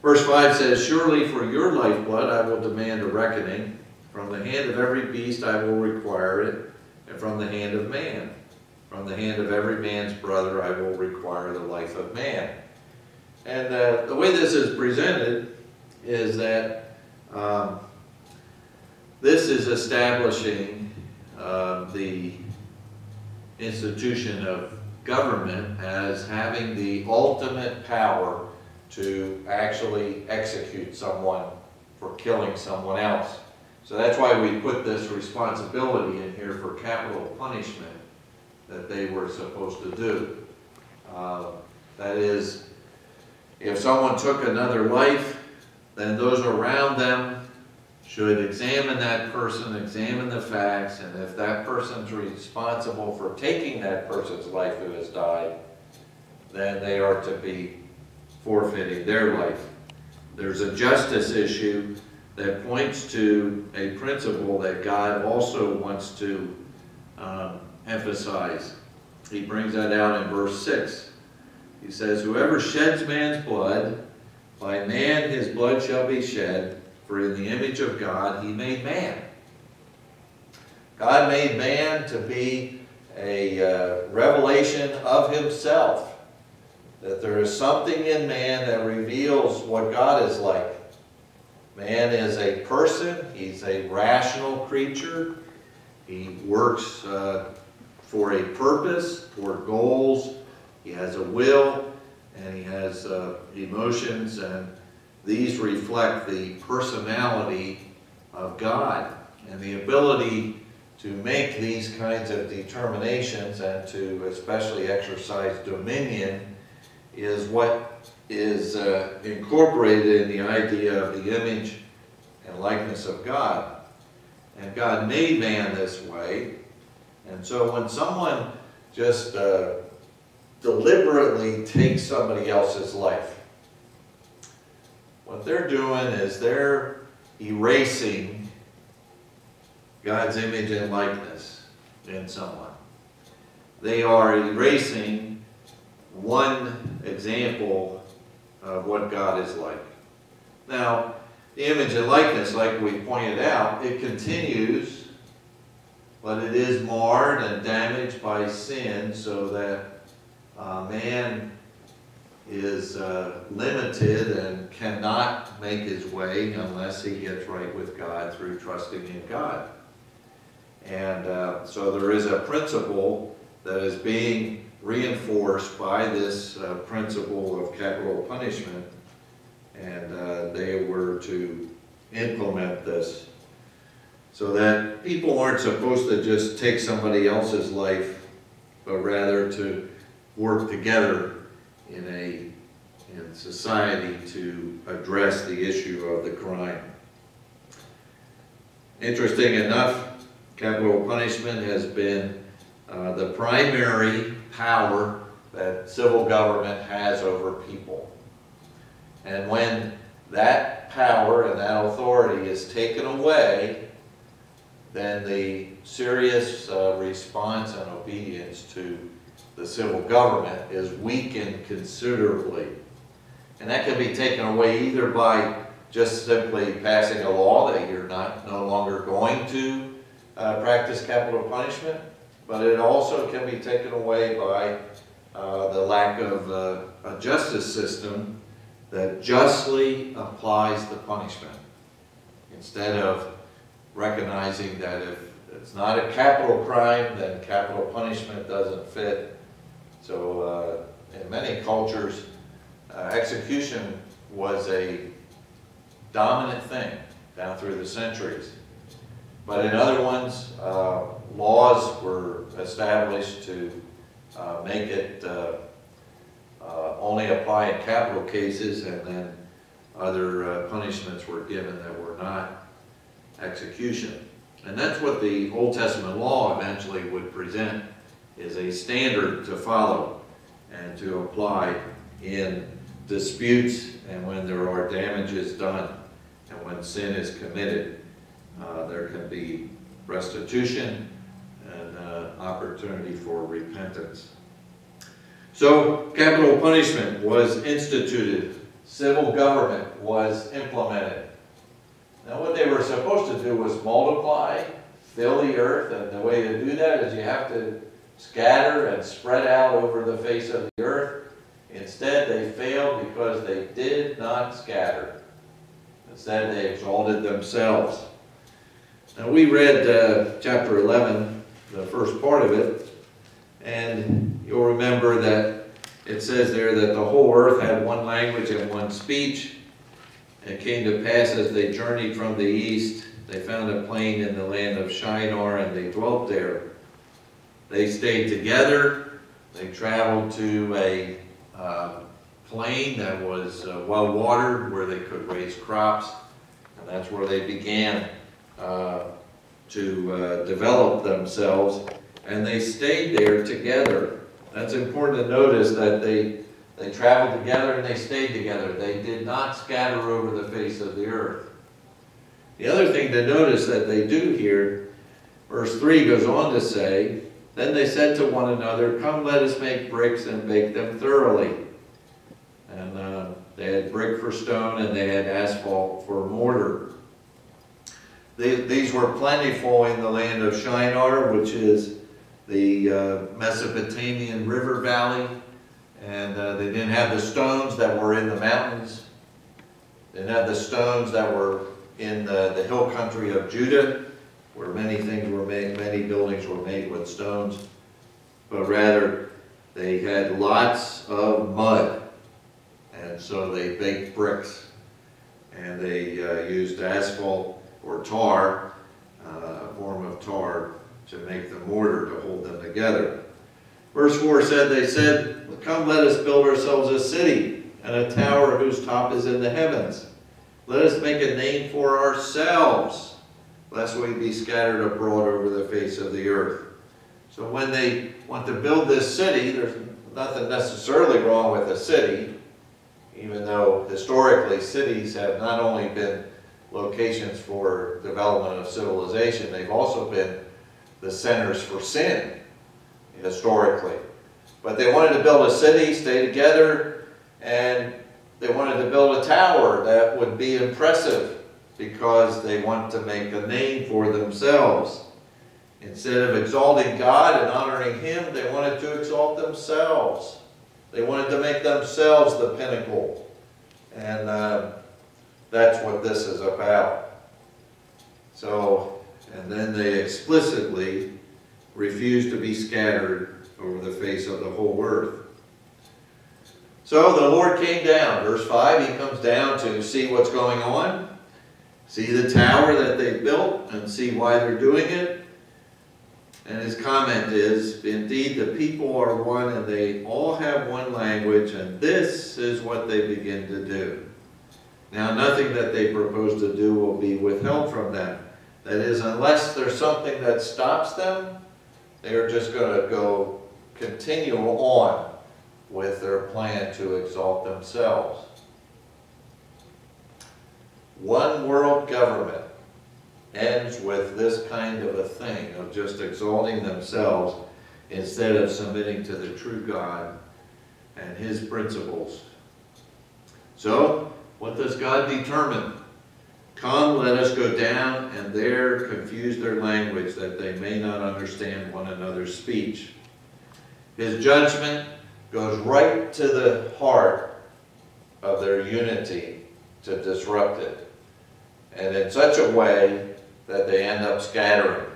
Verse 5 says, "Surely for your lifeblood I will demand a reckoning. From the hand of every beast I will require it, and from the hand of man. From the hand of every man's brother I will require the life of man." And the way this is presented is that this is establishing the institution of government as having the ultimate power to actually execute someone for killing someone else. So that's why we put this responsibility in here for capital punishment that they were supposed to do. That is, if someone took another life, then those around them should examine that person, examine the facts, and if that person's responsible for taking that person's life who has died, then they are to be forfeiting their life. There's a justice issue that points to a principle that God also wants to emphasize. He brings that out in verse 6. He says, "Whoever sheds man's blood, by man his blood shall be shed, for in the image of God he made man." God made man to be a revelation of himself. That there is something in man that reveals what God is like. Man is a person. He's a rational creature. He works for a purpose, toward goals. He has a will, and he has emotions, and these reflect the personality of God. And the ability to make these kinds of determinations and to especially exercise dominion is what is incorporated in the idea of the image and likeness of God. And God made man this way. And so when someone just deliberately takes somebody else's life, what they're doing is they're erasing God's image and likeness in someone. They are erasing one example of what God is like. Now, the image and likeness, like we pointed out, it continues, but it is marred and damaged by sin, so that man is limited and cannot make his way unless he gets right with God through trusting in God. And so there is a principle that is being reinforced by this principle of capital punishment, and they were to implement this so that people aren't supposed to just take somebody else's life, but rather to work together in society to address the issue of the crime. Interesting enough, capital punishment has been the primary power that civil government has over people. And when that power and that authority is taken away, then the serious response and obedience to the civil government is weakened considerably. And that can be taken away either by just simply passing a law that you're no longer going to practice capital punishment, but it also can be taken away by the lack of a justice system that justly applies the punishment, instead of recognizing that if it's not a capital crime, then capital punishment doesn't fit. So in many cultures, execution was a dominant thing down through the centuries. But in other ones, laws were established to make it only apply in capital cases, and then other punishments were given that were not execution. And that's what the Old Testament law eventually would present, is a standard to follow and to apply in disputes and when there are damages done and when sin is committed. There can be restitution and opportunity for repentance. So capital punishment was instituted civil government was implemented. Now what they were supposed to do was multiply, fill the earth, and the way to do that is you have to scatter and spread out over the face of the earth. Instead, they failed because they did not scatter. Instead, they exalted themselves. Now we read chapter 11, the first part of it, and you'll remember that it says there that the whole earth had one language and one speech. And it came to pass as they journeyed from the east, they found a plain in the land of Shinar, and they dwelt there. They stayed together. They traveled to a plain that was well watered, where they could raise crops, and that's where they began to develop themselves. And they stayed there together. That's important to notice, that they traveled together and they stayed together. They did not scatter over the face of the earth. The other thing to notice that they do here, verse 3 goes on to say, then they said to one another, come, let us make bricks and bake them thoroughly. And they had brick for stone and they had asphalt for mortar. These were plentiful in the land of Shinar, which is the Mesopotamian river valley. And they didn't have the stones that were in the mountains. They didn't have the stones that were in the hill country of Judah, where many things were made, many buildings were made with stones. But rather, they had lots of mud. And so they baked bricks. And they used asphalt or tar, a form of tar, to make the mortar to hold them together. Verse 4 said, they said, come, let us build ourselves a city and a tower whose top is in the heavens. Let us make a name for ourselves, lest we be scattered abroad over the face of the earth. So when they want to build this city, there's nothing necessarily wrong with a city, even though historically cities have not only been locations for development of civilization, they've also been the centers for sin historically. But they wanted to build a city, stay together, and they wanted to build a tower that would be impressive because they want to make a name for themselves. Instead of exalting God and honoring Him, they wanted to exalt themselves. They wanted to make themselves the pinnacle. And that's what this is about. So, and then they explicitly refused to be scattered over the face of the whole earth. So the Lord came down. Verse 5, He comes down to see what's going on, see the tower that they built, and see why they're doing it. And His comment is, indeed, the people are one, and they all have one language, and this is what they begin to do. Now, nothing that they propose to do will be withheld from them. That is, unless there's something that stops them, they're just going to continue on with their plan to exalt themselves. One world government ends with this kind of a thing, of just exalting themselves instead of submitting to the true God and His principles. So, what does God determine? Come, let us go down, and there confuse their language, that they may not understand one another's speech. His judgment goes right to the heart of their unity to disrupt it, and in such a way that they end up scattering.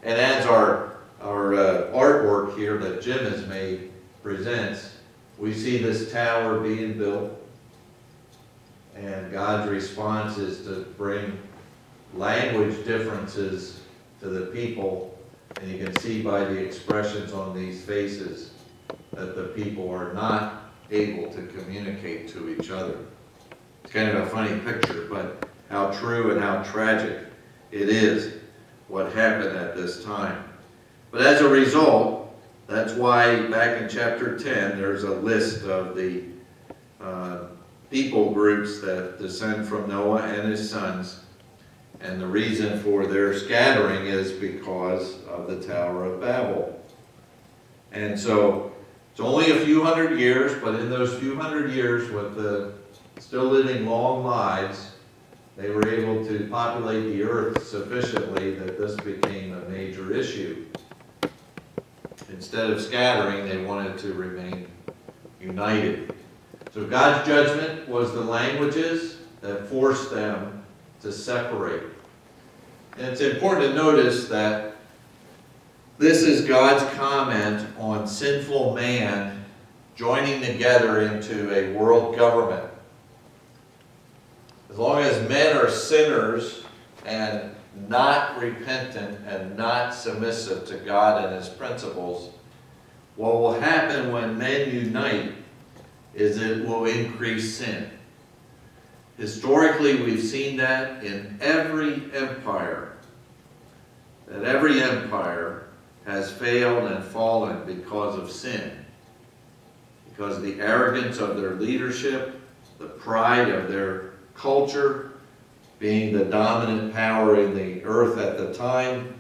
And as our artwork here that Jim has made presents, we see this tower being built, and God's response is to bring language differences to the people, and you can see by the expressions on these faces that the people are not able to communicate to each other. It's kind of a funny picture, but how true and how tragic it is what happened at this time. But as a result, that's why back in chapter 10 there's a list of the people groups that descend from Noah and his sons, and the reason for their scattering is because of the Tower of Babel. And so it's only a few hundred years, but in those few hundred years, what the still living long lives, they were able to populate the earth sufficiently that this became a major issue. Instead of scattering, they wanted to remain united. So God's judgment was the languages that forced them to separate. And it's important to notice that this is God's comment on sinful man joining together into a world government. As long as men are sinners and not repentant and not submissive to God and His principles, what will happen when men unite is it will increase sin. Historically, we've seen that in every empire, that every empire has failed and fallen because of sin, because of the arrogance of their leadership, the pride of their culture, being the dominant power in the earth at the time.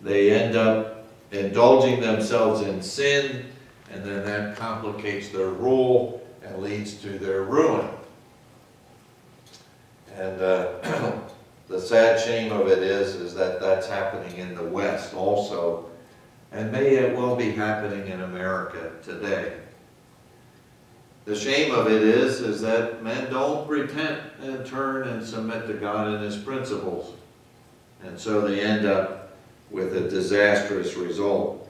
They end up indulging themselves in sin, and then that complicates their rule and leads to their ruin. And the sad shame of it is that that's happening in the West also, and may it well be happening in America today. The shame of it is that men don't repent and turn and submit to God and His principles. And so they end up with a disastrous result.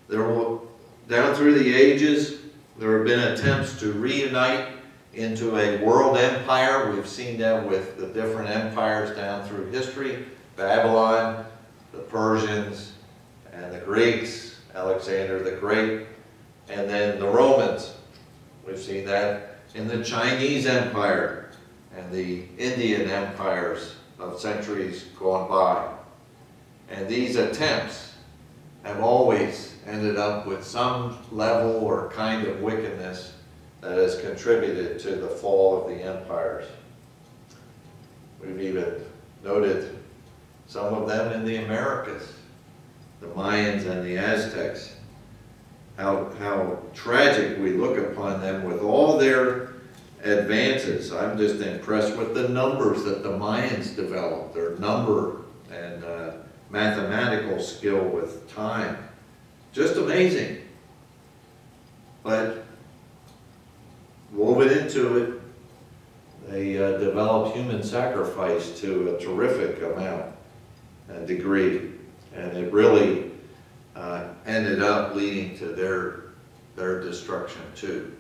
Down through the ages, there have been attempts to reunite into a world empire. We've seen that with the different empires down through history. Babylon, the Persians, and the Greeks, Alexander the Great, and then the Romans. We've seen that in the Chinese Empire and the Indian empires of centuries gone by. And these attempts have always ended up with some level or kind of wickedness that has contributed to the fall of the empires. We've even noted some of them in the Americas, the Mayans and the Aztecs. How tragic we look upon them with all their advances. I'm just impressed with the numbers that the Mayans developed, their number and mathematical skill with time. Just amazing. But woven into it, they developed human sacrifice to a terrific amount and degree. And it really ended up leading to their destruction too.